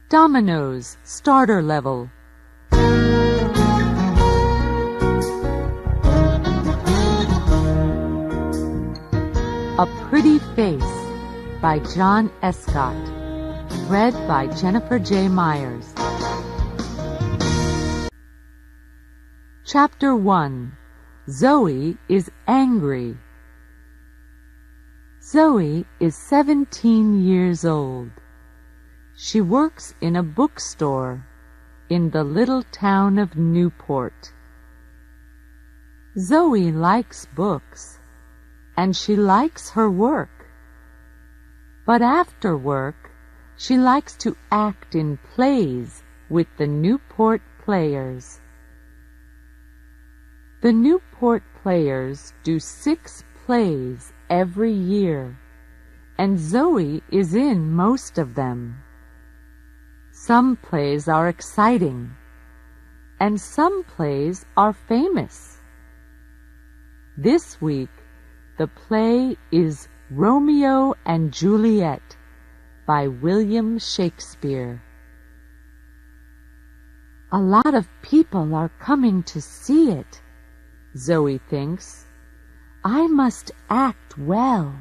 Dominoes, starter level. A Pretty Face by John Escott. Read by Jennifer J. Myers. Chapter 1. Zoe is angry. Zoe is 17 years old. She works in a bookstore in the little town of Newport. Zoe likes books, and she likes her work. But after work, she likes to act in plays with the Newport Players. The Newport Players do 6 plays every year, and Zoe is in most of them. Some plays are exciting, and some plays are famous. This week, the play is Romeo and Juliet by William Shakespeare. A lot of people are coming to see it, Zoe thinks. I must act well.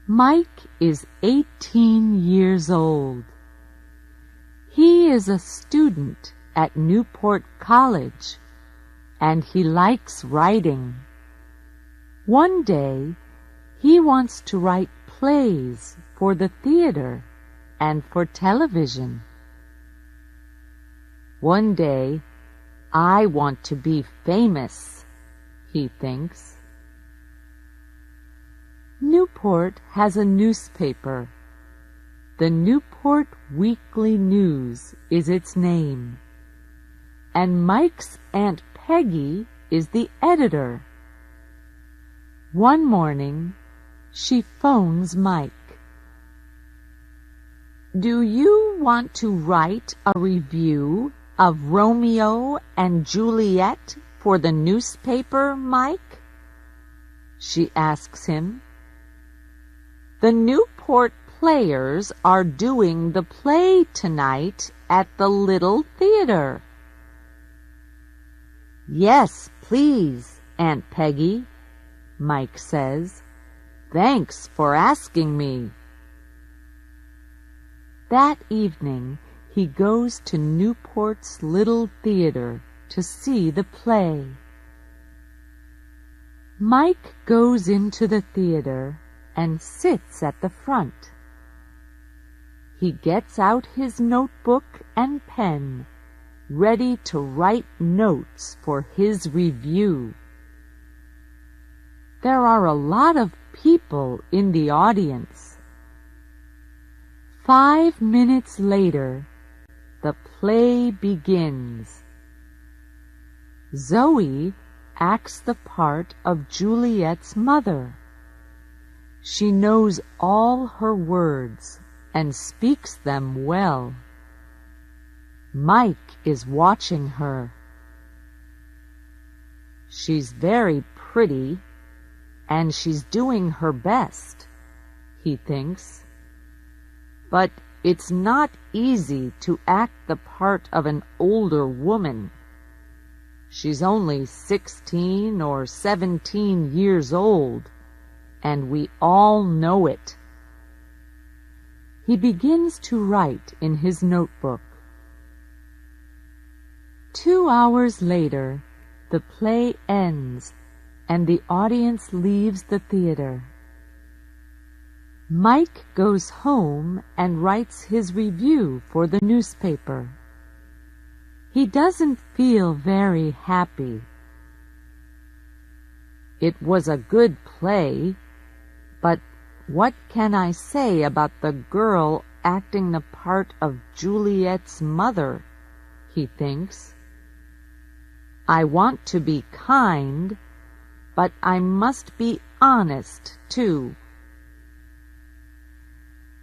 Mike is 18 years old. He is a student at Newport College, and he likes writing. One day, he wants to write plays for the theater and for television. One day, I want to be famous, he thinks. Newport has a newspaper. The Newport Weekly News is its name, and Mike's Aunt Peggy is the editor. One morning, she phones Mike. Do you want to write a review of Romeo and Juliet for the newspaper, Mike? She asks him. The Newport Players are doing the play tonight at the little theater. Yes, please, Aunt Peggy, Mike says. Thanks for asking me. That evening, he goes to Newport's little theater to see the play. Mike goes into the theater and sits at the front. He gets out his notebook and pen, ready to write notes for his review. There are a lot of people in the audience. 5 minutes later, the play begins. Zoe acts the part of Juliet's mother. She knows all her words and speaks them well. Mike is watching her. She's very pretty, and she's doing her best, he thinks. But it's not easy to act the part of an older woman. She's only 16 or 17 years old, and we all know it. He begins to write in his notebook. 2 hours later, the play ends, and the audience leaves the theater. Mike goes home and writes his review for the newspaper. He doesn't feel very happy. It was a good play, but what can I say about the girl acting the part of Juliet's mother, he thinks. I want to be kind, but I must be honest, too.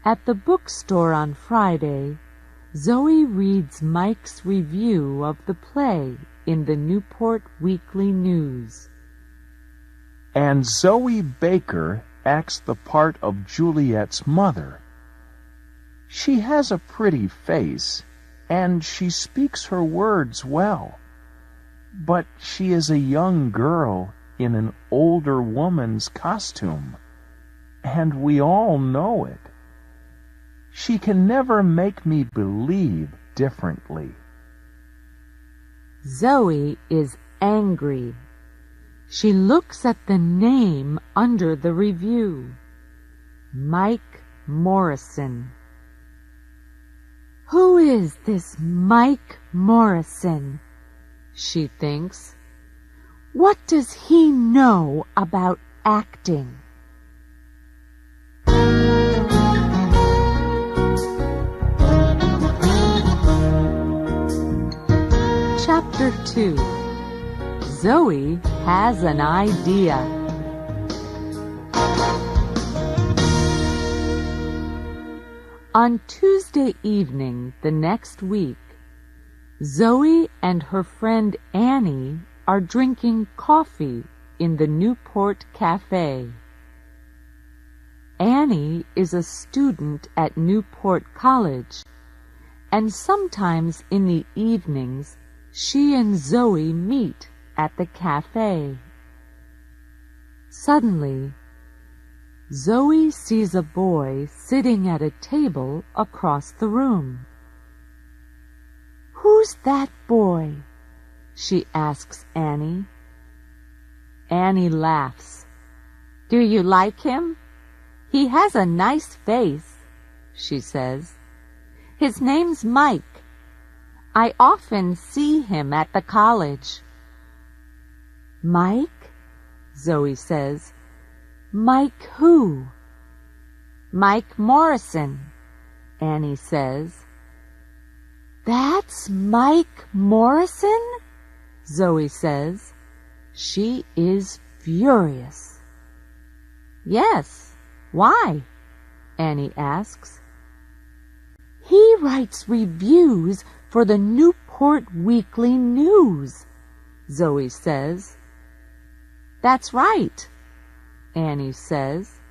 At the bookstore on Friday, Zoe reads Mike's review of the play in the Newport Weekly News. And Zoe Baker acts the part of Juliet's mother. She has a pretty face, and she speaks her words well. But she is a young girl in an older woman's costume, and we all know it. She can never make me believe differently. Zoe is angry. She looks at the name under the review. Mike Morrison. Who is this Mike Morrison? She thinks. What does he know about acting? Chapter 2. Zoe has an idea. On Tuesday evening the next week, Zoe and her friend Annie are drinking coffee in the Newport Cafe. Annie is a student at Newport College, and sometimes in the evenings she and Zoe meet at the cafe. Suddenly, Zoe sees a boy sitting at a table across the room. "Who's that boy?" she asks Annie. Annie laughs. "Do you like him? He has a nice face," she says. "His name's Mike. I often see him at the college." "Mike?" Zoe says. "Mike who?" "Mike Morrison," Annie says. "That's Mike Morrison?" Zoe says. She is furious. "Yes, why?" Annie asks. "He writes reviews for the Newport Weekly News," Zoe says. "That's right," Annie says.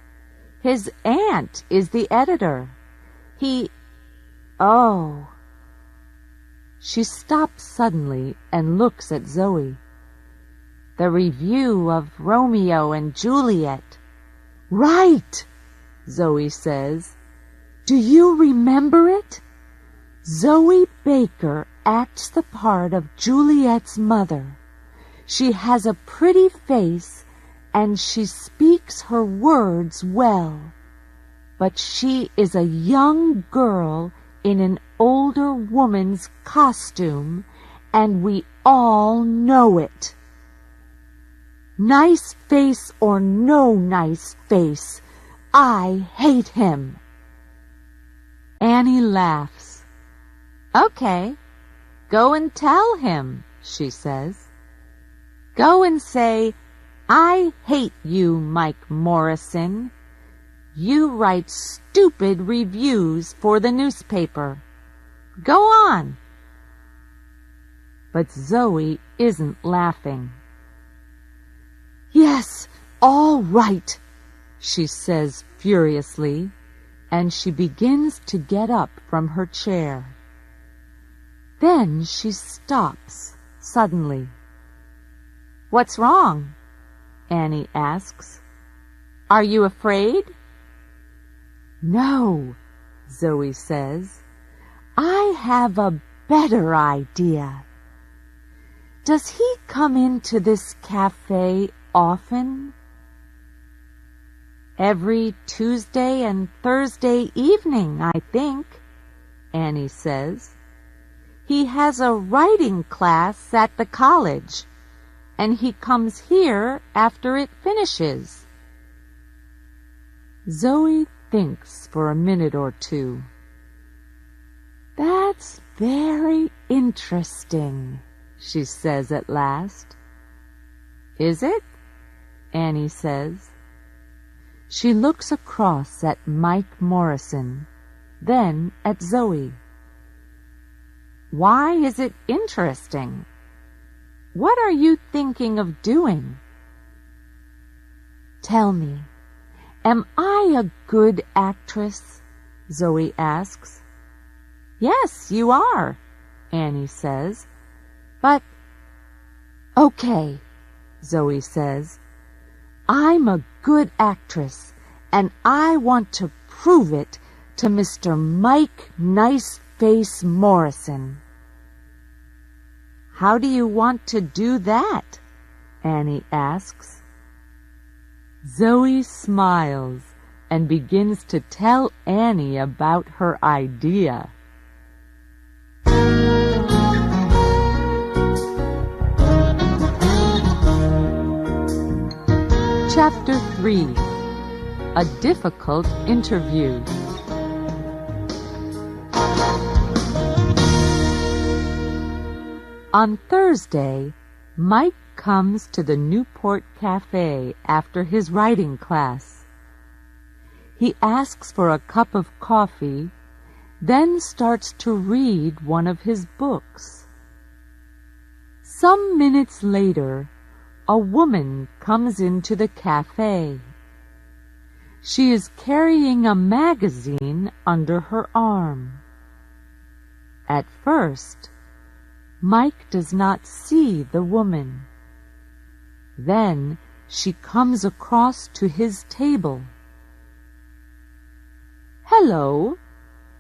"His aunt is the editor. Oh." She stops suddenly and looks at Zoe. "The review of Romeo and Juliet." "Right," Zoe says. "Do you remember it? Zoe Baker acts the part of Juliet's mother. She has a pretty face and she speaks her words well. But she is a young girl in an older woman's costume, and we all know it. Nice face or no nice face, I hate him." Annie laughs. "Okay, go and tell him," she says. "Go and say, 'I hate you, Mike Morrison. You write stupid reviews for the newspaper. Go on.'" But Zoe isn't laughing. "Yes, all right," she says furiously, and she begins to get up from her chair. Then she stops suddenly. "What's wrong?" Annie asks. "Are you afraid?" "No," Zoe says. "I have a better idea. Does he come into this cafe often?" "Every Tuesday and Thursday evening, I think," Annie says. "He has a writing class at the college, and he comes here after it finishes." Zoe thinks for a minute or two. "That's very interesting," she says at last. "Is it?" Annie says. She looks across at Mike Morrison, then at Zoe. "Why is it interesting? What are you thinking of doing?" "Tell me, am I a good actress?" Zoe asks. Yes, you are, Annie says. But, okay, Zoe says. I'm a good actress, and I want to prove it to Mr. Mike Niceface Morrison. How do you want to do that? Annie asks. Zoe smiles and begins to tell Annie about her idea. Chapter 3. A Difficult Interview. On Thursday, Mike comes to the Newport Cafe after his writing class. He asks for a cup of coffee, then starts to read one of his books. Some minutes later, a woman comes into the cafe. She is carrying a magazine under her arm. At first, Mike does not see the woman. Then she comes across to his table. "Hello,"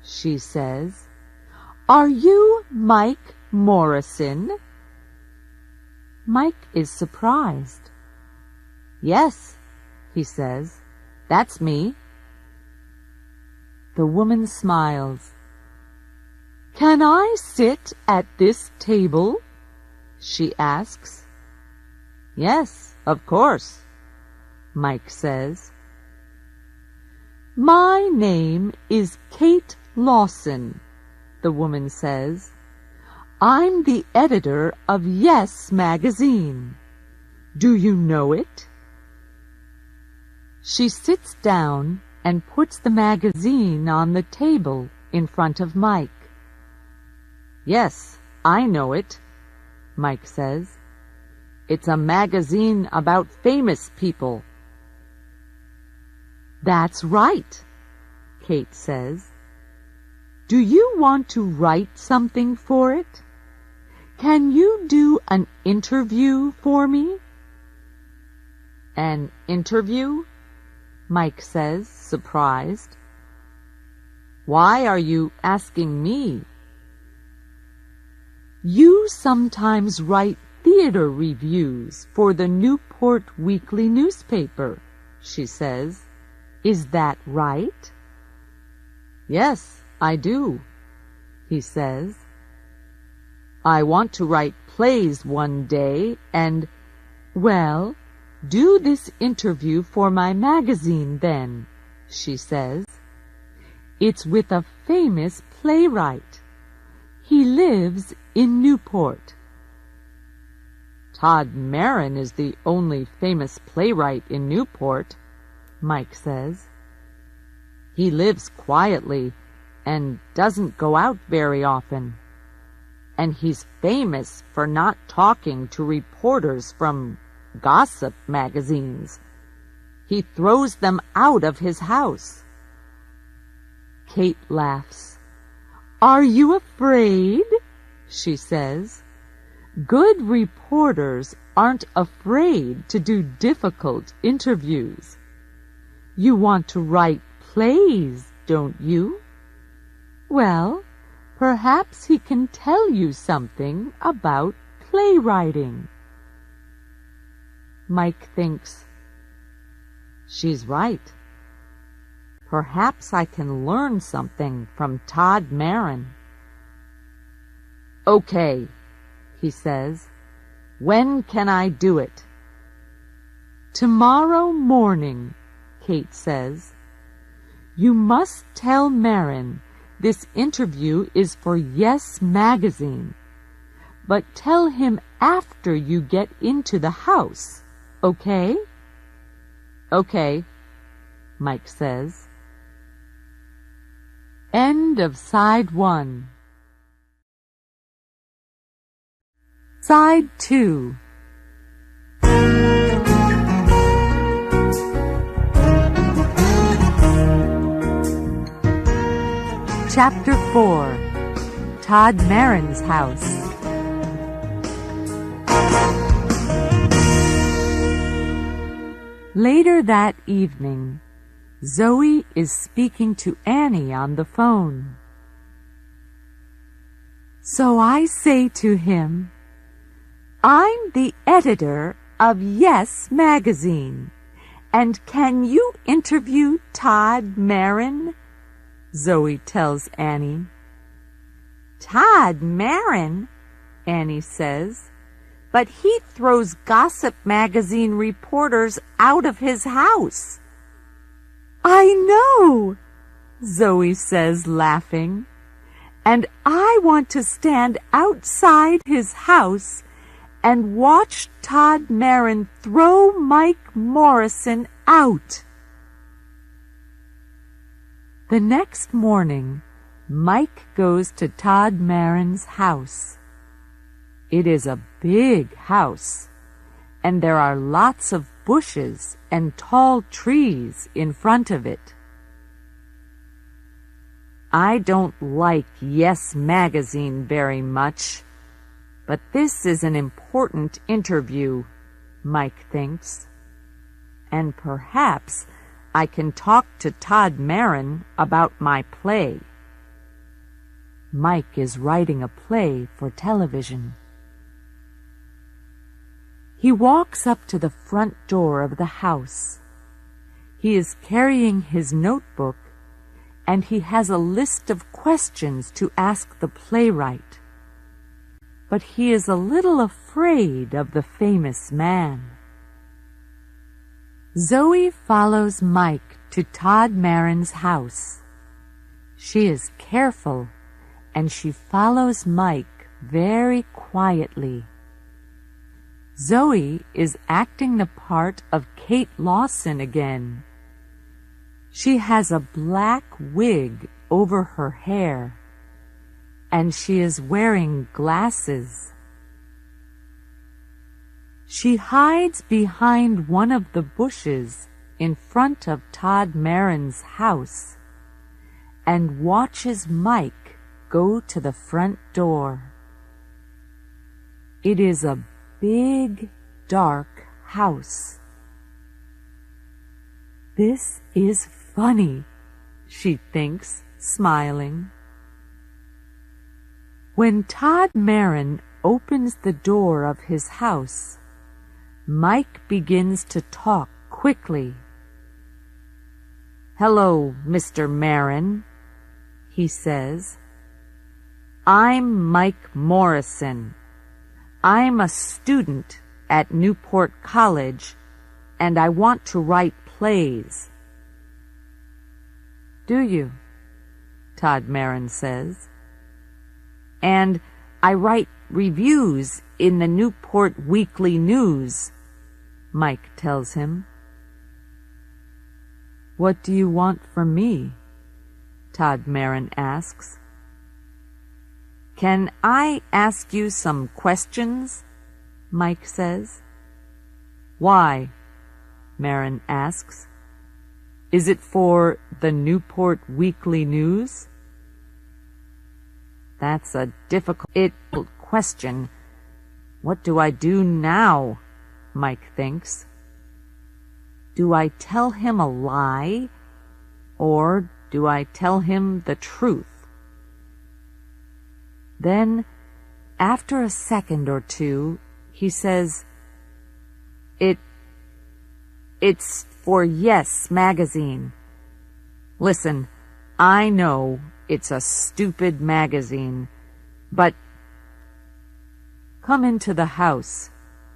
she says. "Are you Mike Morrison?" Mike is surprised. "Yes," he says, "that's me." The woman smiles. "Can I sit at this table?" she asks. "Yes, of course," Mike says. "My name is Kate Lawson," the woman says. "I'm the editor of Yes magazine. Do you know it?" She sits down and puts the magazine on the table in front of Mike. "Yes, I know it," Mike says. "It's a magazine about famous people." "That's right," Kate says. "Do you want to write something for it? Can you do an interview for me?" "An interview?" Mike says, surprised. "Why are you asking me?" "You sometimes write theater reviews for the Newport Weekly newspaper," she says. "Is that right?" "Yes, I do," he says. "I want to write plays one day and—" "Well, do this interview for my magazine then," she says. "It's with a famous playwright. He lives in Newport." "Todd Marin is the only famous playwright in Newport," Mike says. "He lives quietly and doesn't go out very often. And he's famous for not talking to reporters from gossip magazines. He throws them out of his house." Kate laughs. "Are you afraid?" she says. "Good reporters aren't afraid to do difficult interviews. You want to write plays, don't you? Well, perhaps he can tell you something about playwriting." Mike thinks, "She's right. Perhaps I can learn something from Todd Marin." "Okay," he says. "When can I do it?" "Tomorrow morning," Kate says. "You must tell Marin this interview is for Yes magazine, but tell him after you get into the house, okay?" "Okay," Mike says. End of Side 1. Side 2. Chapter 4. Todd Marin's house. Later that evening, Zoe is speaking to Annie on the phone. So I say to him, "I'm the editor of Yes magazine, and can you interview Todd Marin?" Zoe tells Annie. "Todd Marin?" Annie says. "But he throws gossip magazine reporters out of his house." "I know," Zoe says, laughing. "And I want to stand outside his house and watch Todd Marin throw Mike Morrison out." The next morning, Mike goes to Todd Marin's house. It is a big house, and there are lots of bushes and tall trees in front of it. "I don't like Yes magazine very much, but this is an important interview," Mike thinks. "And perhaps I can talk to Todd Marin about my play." Mike is writing a play for television. He walks up to the front door of the house. He is carrying his notebook, and he has a list of questions to ask the playwright. But he is a little afraid of the famous man. Zoe follows Mike to Todd Marin's house. She is careful, and she follows Mike very quietly. Zoe is acting the part of Kate Lawson again. She has a black wig over her hair, and she is wearing glasses. She hides behind one of the bushes in front of Todd Marin's house and watches Mike go to the front door. It is a big, dark house. "This is funny," she thinks, smiling. When Todd Marin opens the door of his house, Mike begins to talk quickly. "Hello, Mr. Marin," he says. "I'm Mike Morrison. I'm a student at Newport College, and I want to write plays." "Do you?" Todd Marin says. "And I write reviews in the Newport Weekly News," Mike tells him. "What do you want from me?" Todd Marin asks. "Can I ask you some questions?" Mike says. "Why?" Marin asks. "Is it for the Newport Weekly News?" "That's a difficult question. What do I do now?" Mike thinks. Do I tell him a lie, or do I tell him the truth? Then, after a second or two, he says, It's for Yes magazine. Listen, I know it's a stupid magazine, but..." "Come into the house,"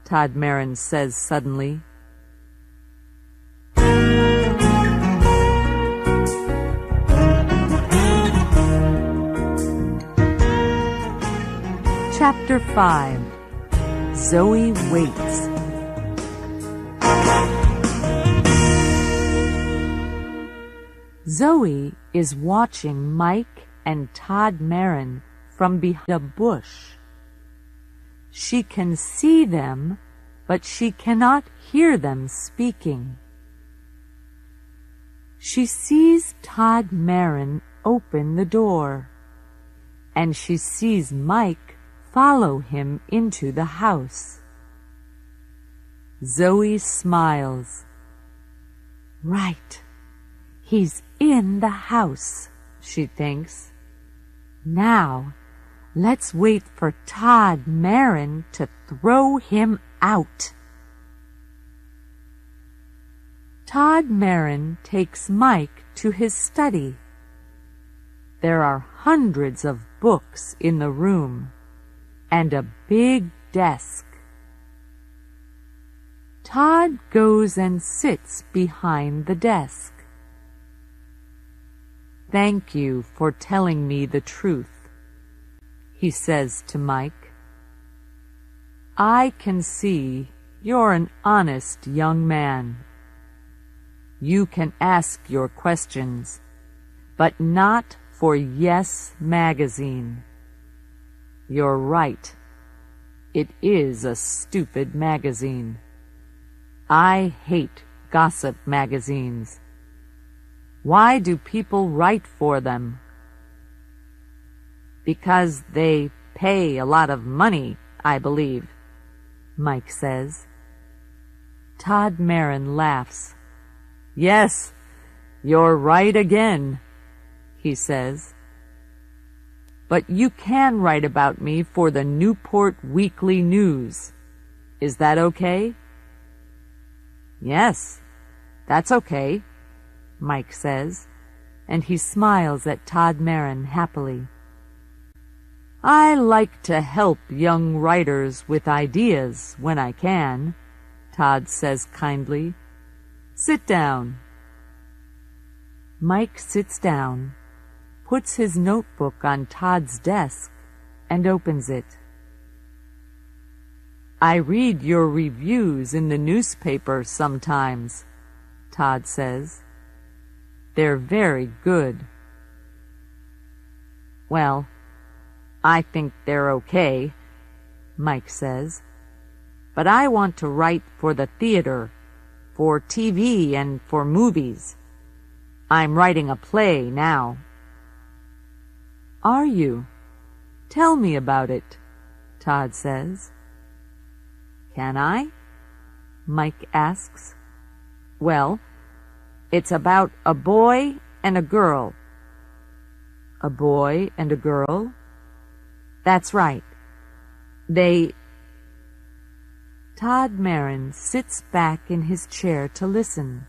Todd Marin says suddenly. Chapter 5. Zoe Waits. Zoe is watching Mike and Todd Marin from behind a bush. She can see them, but she cannot hear them speaking. She sees Todd Marin open the door, and she sees Mike follow him into the house. Zoe smiles. Right, he's in the house, she thinks. Now, let's wait for Todd Marin to throw him out. Todd Marin takes Mike to his study. There are hundreds of books in the room and a big desk. Todd goes and sits behind the desk. Thank you for telling me the truth, he says to Mike. I can see you're an honest young man. You can ask your questions, but not for Yes Magazine. You're right. It is a stupid magazine. I hate gossip magazines. Why do people write for them? Because they pay a lot of money, I believe, Mike says. Todd Marin laughs. Yes, you're right again, he says. But you can write about me for the Newport Weekly News. Is that okay? Yes, that's okay, Mike says, and he smiles at Todd Marin happily. I like to help young writers with ideas when I can, Todd says kindly. Sit down. Mike sits down, puts his notebook on Todd's desk, and opens it. I read your reviews in the newspaper sometimes, Todd says. They're very good. Well, I think they're okay, Mike says. But I want to write for the theater, for TV, and for movies. I'm writing a play now. Are you? Tell me about it, Todd says. Can I? Mike asks. Well, it's about a boy and a girl. A boy and a girl? That's right. Todd Marin sits back in his chair to listen,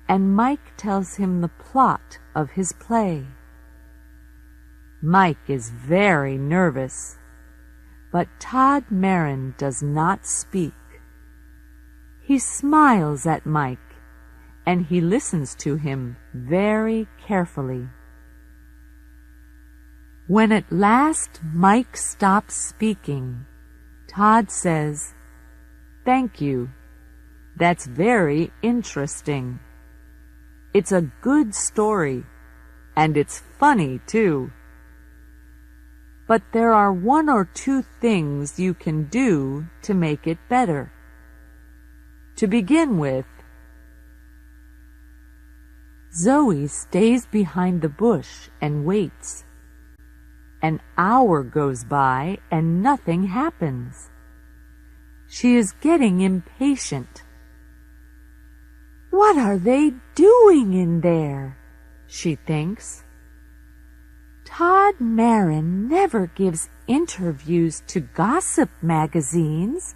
and Mike tells him the plot of his play. Mike is very nervous, but Todd Marin does not speak. He smiles at Mike, and he listens to him very carefully. When at last Mike stops speaking, Todd says, Thank you. That's very interesting. It's a good story, and it's funny, too. But there are one or two things you can do to make it better. To begin with, Zoe stays behind the bush and waits. An hour goes by and nothing happens. She is getting impatient. What are they doing in there? She thinks. Todd Marin never gives interviews to gossip magazines.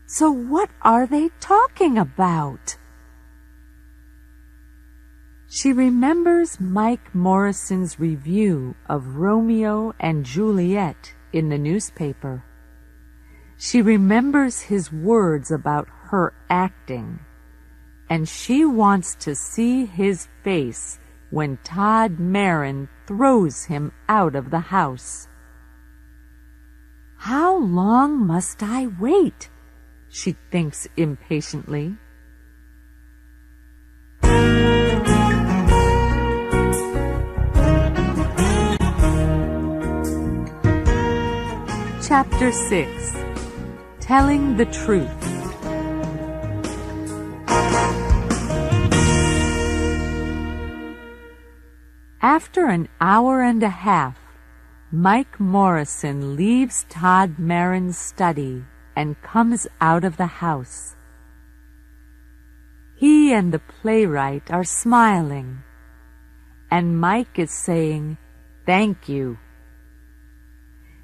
So what are they talking about? She remembers Mike Morrison's review of Romeo and Juliet in the newspaper. She remembers his words about her acting, and she wants to see his face when Todd Marin throws him out of the house. How long must I wait? She thinks impatiently. Chapter 6. Telling the Truth. After an hour and a half, Mike Morrison leaves Todd Marin's study and comes out of the house. He and the playwright are smiling, and Mike is saying, "Thank you."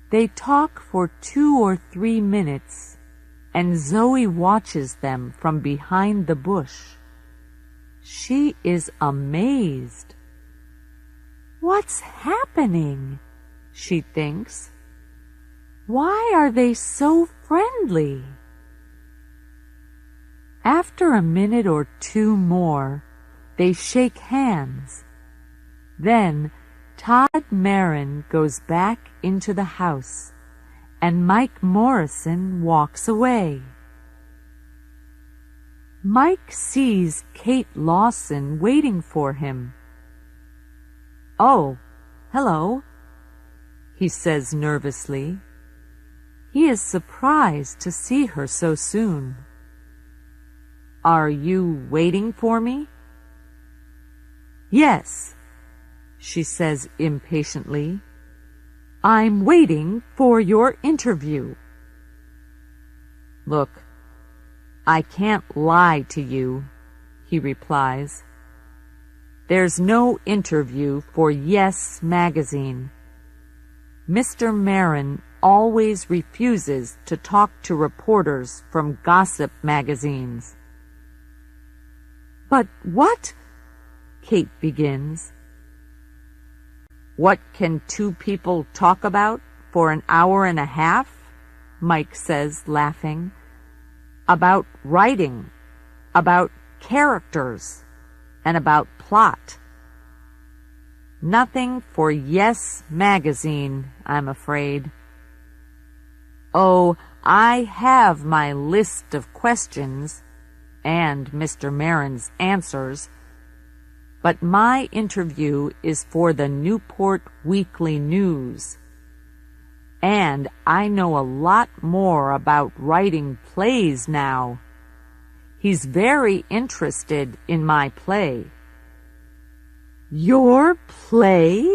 They talk for 2 or 3 minutes, and Zoe watches them from behind the bush. She is amazed. "What's happening?" she thinks. "Why are they so friendly?" After a minute or 2 more, they shake hands. Then Todd Marin goes back into the house, and Mike Morrison walks away. Mike sees Kate Lawson waiting for him. "Oh, hello," he says nervously. He is surprised to see her so soon. "Are you waiting for me?" "Yes," she says impatiently. "I'm waiting for your interview." "Look, I can't lie to you," he replies. "There's no interview for Yes magazine. Mr. Marin always refuses to talk to reporters from gossip magazines." "But what?" Kate begins. "What can 2 people talk about for an hour and a half?" Mike says, laughing. "About writing, about characters, and about plot. Nothing for Yes magazine, I'm afraid." "Oh, I have my list of questions and Mr. Marin's answers, but my interview is for the Newport Weekly News, and I know a lot more about writing plays now. He's very interested in my play." "Your play?"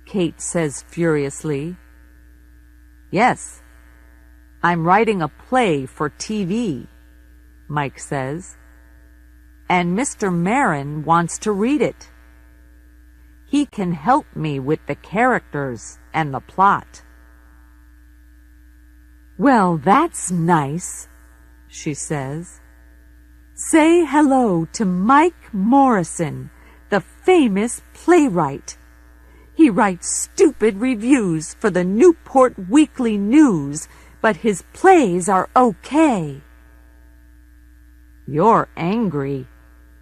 Kate says furiously. "Yes, I'm writing a play for TV," Mike says, "and Mr. Marin wants to read it. He can help me with the characters and the plot." "Well, that's nice," she says. "Say hello to Mike Morrison, the famous playwright. He writes stupid reviews for the Newport Weekly News, but his plays are okay." "You're angry,"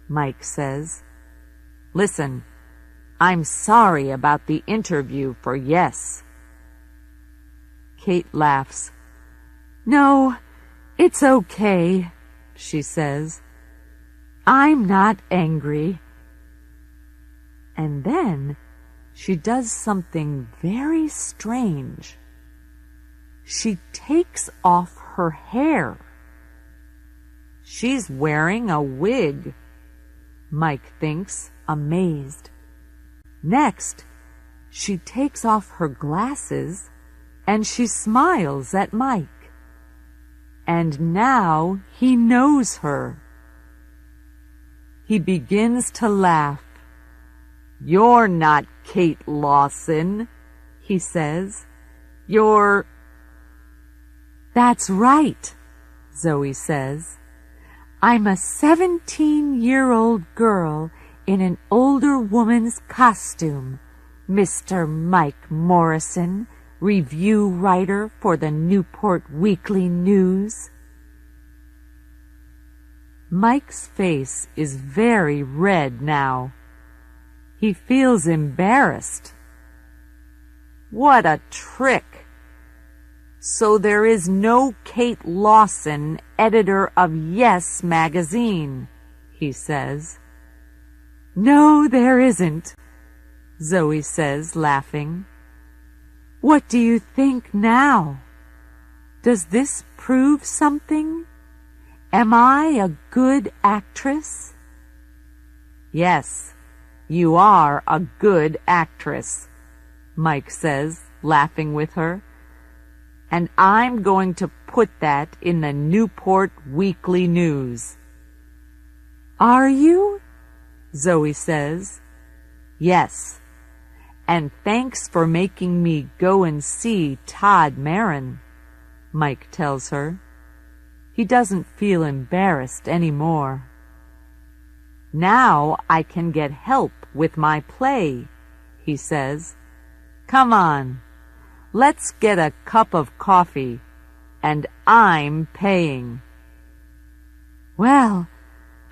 Mike says. "Listen, I'm sorry about the interview for Yes." Kate laughs. "No, it's okay," she says. "I'm not angry." And then she does something very strange. She takes off her hair. She's wearing a wig, Mike thinks, amazed. Next, she takes off her glasses and she smiles at Mike. And now he knows her. He begins to laugh. "You're not Kate Lawson," he says. "You're—" "That's right," Zoe says. "I'm a 17-year-old girl in an older woman's costume, Mr. Mike Morrison, review writer for the Newport Weekly News." Mike's face is very red now. He feels embarrassed. What a trick! So there is no Kate Lawson, editor of Yes magazine, he says. "No, there isn't," Zoe says, laughing. "What do you think now? Does this prove something? Am I a good actress?" "Yes, you are a good actress," Mike says, laughing with her. And I'm going to put that in the Newport Weekly News. Are you? Zoe says. Yes. And thanks for making me go and see Todd Marin, Mike tells her. He doesn't feel embarrassed anymore. Now I can get help with my play, he says. Come on, let's get a cup of coffee, and I'm paying. Well,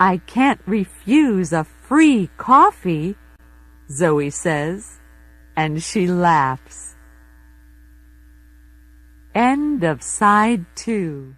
I can't refuse a free coffee, Zoe says, and she laughs. End of side 2.